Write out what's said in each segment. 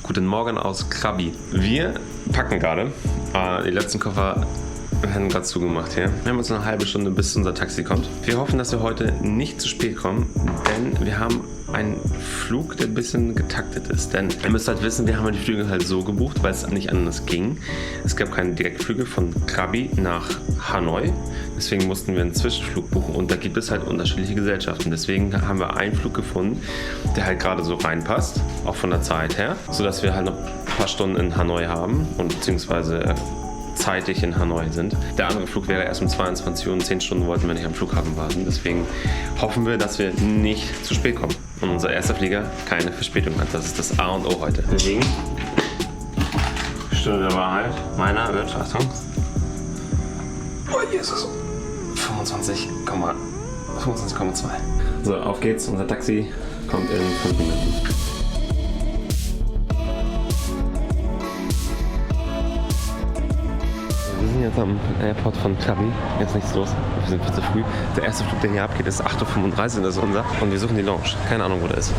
Guten Morgen aus Krabi. Wir packen gerade. Die letzten Koffer werden gerade zugemacht hier. Wir haben uns eine halbe Stunde, bis unser Taxi kommt. Wir hoffen, dass wir heute nicht zu spät kommen, denn wir haben einen Flug, der ein bisschen getaktet ist. Denn ihr müsst halt wissen, wir haben die Flüge halt so gebucht, weil es nicht anders ging. Es gab keine Direktflüge von Krabi nach Hanoi. Deswegen mussten wir einen Zwischenflug buchen und da gibt es halt unterschiedliche Gesellschaften. Deswegen haben wir einen Flug gefunden, der halt gerade so reinpasst, auch von der Zeit her, sodass wir halt noch ein paar Stunden in Hanoi haben und beziehungsweise zeitig in Hanoi sind. Der andere Flug wäre erst um 22 Uhr und 10 Stunden wollten wir nicht am Flughafen warten. Deswegen hoffen wir, dass wir nicht zu spät kommen. Und unser erster Flieger keine Verspätung hat. Das ist das A und O heute. Deswegen Stunde der Wahrheit. Meiner wird, Achtung. Oh Jesus. 25,2. So, auf geht's. Unser Taxi kommt in 5 Minuten. Wir sind jetzt am Airport von Krabi. Jetzt nichts los. Wir sind viel zu früh. Der erste Flug, der hier abgeht, ist 8:35 Uhr. Das ist unser. Und wir suchen die Lounge. Keine Ahnung, wo der ist.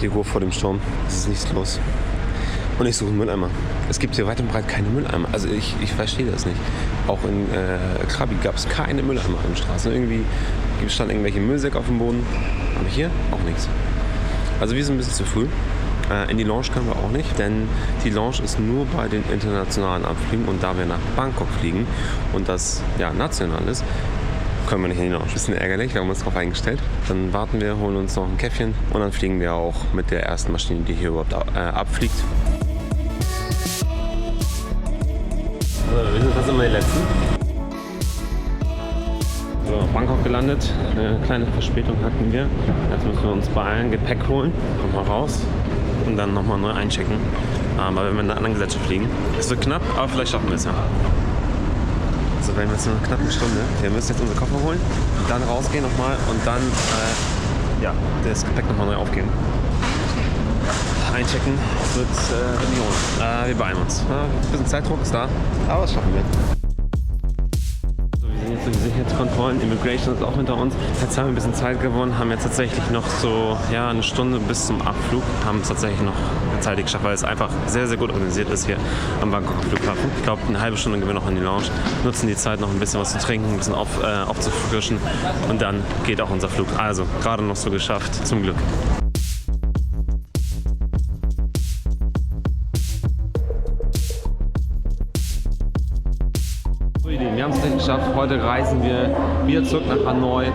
Die Ruhe vor dem Sturm. Es ist nichts los. Und ich suche einen Mülleimer. Es gibt hier weit und breit keine Mülleimer. Also ich verstehe das nicht. Auch in Krabi gab es keine Mülleimer an den Straßen. Irgendwie standen irgendwelche Müllsäcke auf dem Boden. Aber hier auch nichts. Also wir sind ein bisschen zu früh. In die Lounge können wir auch nicht, denn die Lounge ist nur bei den internationalen Abflügen. Und da wir nach Bangkok fliegen und das ja national ist, können wir nicht in die Lounge. Bisschen ärgerlich, wir haben uns darauf eingestellt. Dann warten wir, holen uns noch ein Käffchen und dann fliegen wir auch mit der ersten Maschine, die hier überhaupt abfliegt. Wir sind fast immer die Letzten. So, Bangkok gelandet. Eine kleine Verspätung hatten wir. Jetzt müssen wir uns beeilen, Gepäck holen. Kommen wir raus und dann nochmal neu einchecken. Aber wenn wir in einer anderen Gesellschaft fliegen, es wird knapp, aber vielleicht schaffen wir es ja. So, wir haben jetzt nur eine knappe Stunde. Wir müssen jetzt unsere Koffer holen, dann rausgehen nochmal und dann das Gepäck nochmal neu aufgeben. Einchecken, das wird Million. Wir beeilen uns. Ein bisschen Zeitdruck ist da, aber das schaffen wir. So, wir sind jetzt durch die Sicherheitskontrollen, Immigration ist auch hinter uns. Jetzt haben wir ein bisschen Zeit gewonnen, haben jetzt tatsächlich noch so eine Stunde bis zum Abflug. Haben es tatsächlich noch zeitig geschafft, weil es einfach sehr, sehr gut organisiert ist hier am Bangkok Flughafen. Ich glaube, eine halbe Stunde gehen wir noch in die Lounge, nutzen die Zeit noch ein bisschen was zu trinken, ein bisschen aufzufrischen und dann geht auch unser Flug. Also, gerade noch so geschafft, zum Glück. Wir haben es nicht geschafft. Heute reisen wir wieder zurück nach Hanoi.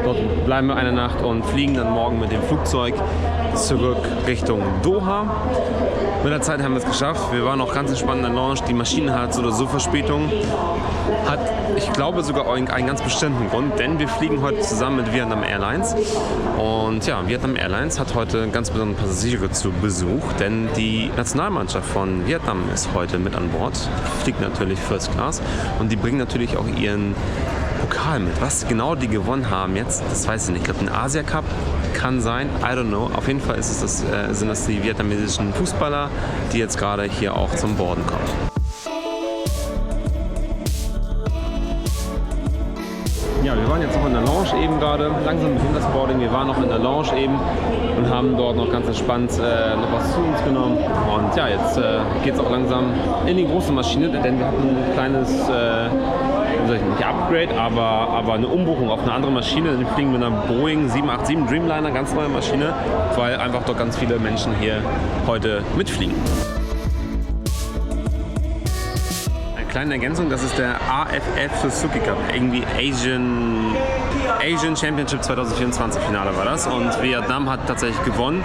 Dort bleiben wir eine Nacht und fliegen dann morgen mit dem Flugzeug zurück Richtung Doha. Mit der Zeit haben wir es geschafft. Wir waren auch ganz entspannt in der Lounge. Die Maschine hat so oder so Verspätung. Hat, ich glaube, sogar einen ganz bestimmten Grund, denn wir fliegen heute zusammen mit Vietnam Airlines. Und ja, Vietnam Airlines hat heute ganz besondere Passagiere zu Besuch, denn die Nationalmannschaft von Vietnam ist heute mit an Bord. Fliegt natürlich First Class und die bringen natürlich auch ihren Pokal mit. Was genau die gewonnen haben jetzt, das weiß ich nicht. Ich glaube, den Asia Cup kann sein, I don't know. Auf jeden Fall ist es sind das die vietnamesischen Fußballer, die jetzt gerade hier auch zum Borden kommen. Ja, wir waren jetzt noch in der Lounge eben gerade. Langsam beginnt das Boarding. Wir waren noch in der Lounge eben und haben dort noch ganz entspannt noch was zu uns genommen. Und ja, jetzt geht es auch langsam in die große Maschine, denn wir hatten ein kleines nicht Upgrade, aber eine Umbuchung auf eine andere Maschine. Dann fliegen wir mit einer Boeing 787 Dreamliner, ganz neue Maschine, weil einfach dort ganz viele Menschen hier heute mitfliegen. Kleine Ergänzung, das ist der AFF Suzuki Cup, irgendwie Asian Championship 2024 Finale war das und Vietnam hat tatsächlich gewonnen,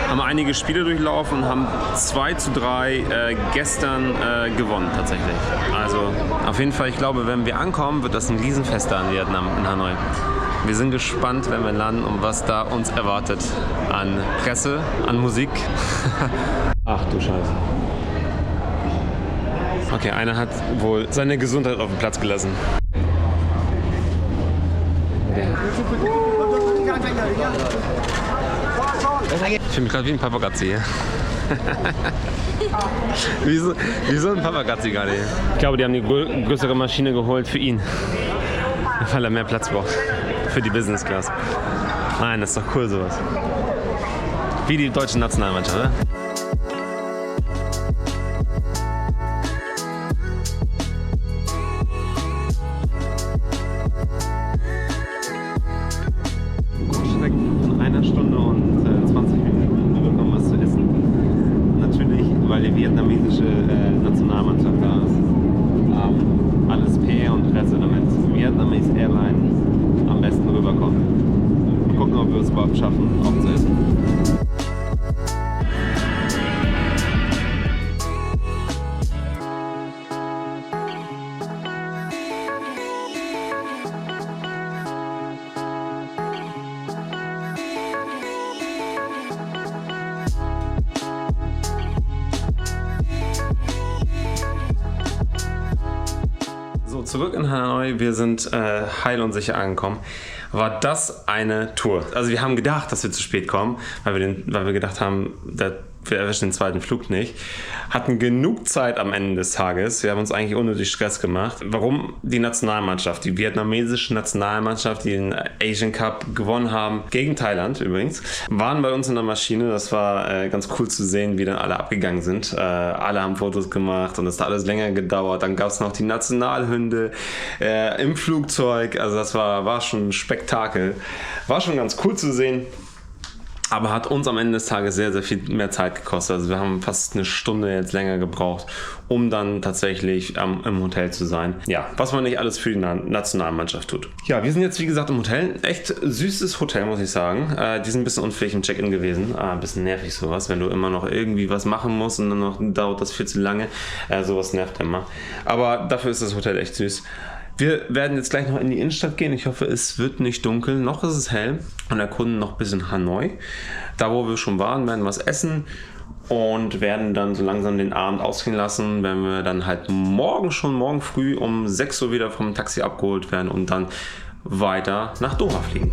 haben einige Spiele durchlaufen und haben 2:3 gestern gewonnen tatsächlich. Also auf jeden Fall, ich glaube, wenn wir ankommen, wird das ein Riesenfest da in Vietnam, in Hanoi. Wir sind gespannt, wenn wir landen und was da uns erwartet an Presse, an Musik. Ach du Scheiße. Okay, einer hat wohl seine Gesundheit auf den Platz gelassen. Ich fühle mich gerade wie ein Paparazzi hier. wie so ein Paparazzi gerade hier. Ich glaube, die haben die größere Maschine geholt für ihn. Weil er mehr Platz braucht. Für die Business Class. Nein, das ist doch cool sowas. Wie die deutsche Nationalmannschaft, oder? Von einer Stunde und 20 Minuten. Wir bekommen was zu essen. Natürlich, weil die vietnamesische Nationalmannschaft da ist. Alles PR und Presse, damit Vietnamese Airline am besten rüberkommt. Mal gucken, ob wir es überhaupt schaffen, auch zu essen. So, zurück in Hanoi, wir sind heil und sicher angekommen. War das eine Tour? Also wir haben gedacht, dass wir zu spät kommen, weil wir gedacht haben, wir erwischen den zweiten Flug nicht. Hatten genug Zeit am Ende des Tages. Wir haben uns eigentlich unnötig Stress gemacht. Warum? Die Nationalmannschaft, die vietnamesische Nationalmannschaft, die den Asian Cup gewonnen haben, gegen Thailand übrigens, waren bei uns in der Maschine. Das war ganz cool zu sehen, wie dann alle abgegangen sind. Alle haben Fotos gemacht und es hat alles länger gedauert. Dann gab es noch die Nationalhymne im Flugzeug. Also das war schon ein Spektakel. War schon ganz cool zu sehen. Aber hat uns am Ende des Tages sehr, sehr viel mehr Zeit gekostet. Also wir haben fast eine Stunde jetzt länger gebraucht, um dann tatsächlich im Hotel zu sein. Ja, was man nicht alles für die Nationalmannschaft tut. Ja, wir sind jetzt wie gesagt im Hotel. Echt süßes Hotel, muss ich sagen. Die sind ein bisschen unfähig im Check-in gewesen. Ein bisschen nervig sowas, wenn du immer noch irgendwie was machen musst und dann noch dauert das viel zu lange. Sowas nervt immer. Aber dafür ist das Hotel echt süß. Wir werden jetzt gleich noch in die Innenstadt gehen. Ich hoffe, es wird nicht dunkel. Noch ist es hell und erkunden noch ein bisschen Hanoi. Da, wo wir schon waren, werden wir was essen und werden dann so langsam den Abend ausgehen lassen, wenn wir dann halt morgen früh um 6 Uhr wieder vom Taxi abgeholt werden und dann weiter nach Doha fliegen.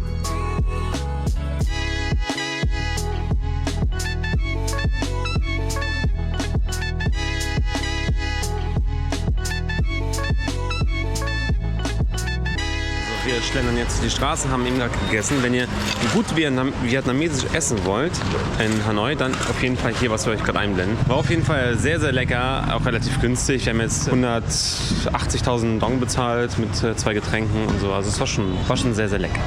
Wir schlendern jetzt die Straßen, haben eben gerade gegessen. Wenn ihr gut vietnamesisch essen wollt in Hanoi, dann auf jeden Fall hier, was wir euch gerade einblenden. War auf jeden Fall sehr, sehr lecker, auch relativ günstig. Wir haben jetzt 180.000 Dong bezahlt mit 2 Getränken und so. Also es war schon sehr, sehr lecker.